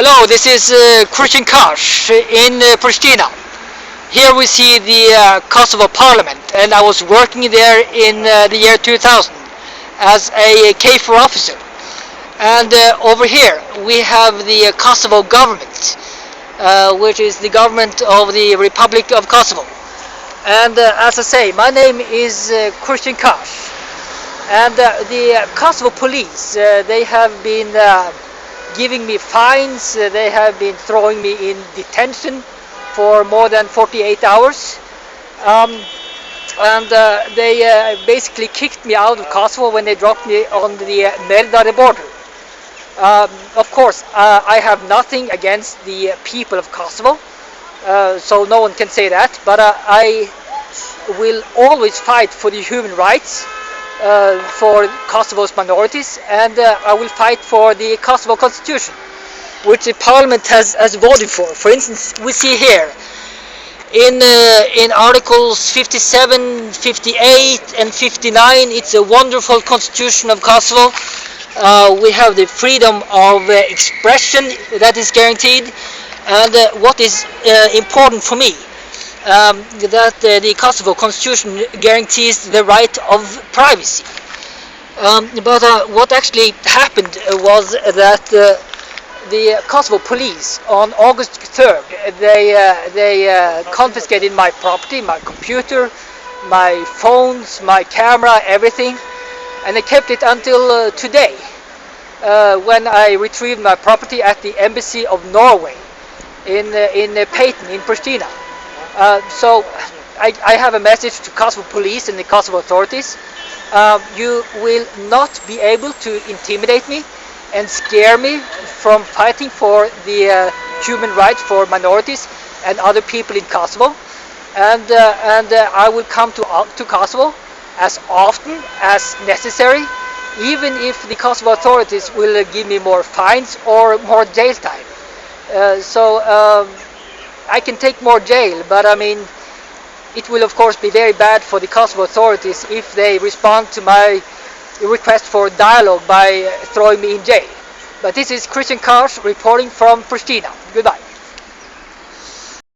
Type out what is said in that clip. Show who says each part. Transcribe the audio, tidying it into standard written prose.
Speaker 1: Hello, this is Kristian Kahrs in Priština. Here we see the Kosovo Parliament, and I was working there in the year 2000 as a KFOR officer. And over here we have the Kosovo government, which is the government of the Republic of Kosovo. And as I say, my name is Kristian Kahrs. And the Kosovo Police, they have been giving me fines. They have been throwing me in detention for more than 48 hours. They basically kicked me out of Kosovo when they dropped me on the Merdare border. Of course, I have nothing against the people of Kosovo, so no one can say that, but I will always fight for the human rights for Kosovo's minorities, and I will fight for the Kosovo constitution, which the parliament has voted for. For instance, we see here in articles 57, 58 and 59, it's a wonderful constitution of Kosovo. We have the freedom of expression that is guaranteed, and what is important for me, that the Kosovo constitution guarantees the right of privacy. But what actually happened was that the Kosovo police on August 3rd, they confiscated my property, my computer, my phones, my camera, everything, and they kept it until today, when I retrieved my property at the embassy of Norway in Payton, in Priština. So I have a message to Kosovo police and the Kosovo authorities. You will not be able to intimidate me and scare me from fighting for the human rights for minorities and other people in Kosovo. And I will come to Kosovo as often as necessary, even if the Kosovo authorities will give me more fines or more jail time. I can take more jail, but I mean, it will of course be very bad for the Kosovo authorities if they respond to my request for dialogue by throwing me in jail. But this is Kristian Kahrs reporting from Priština. Goodbye.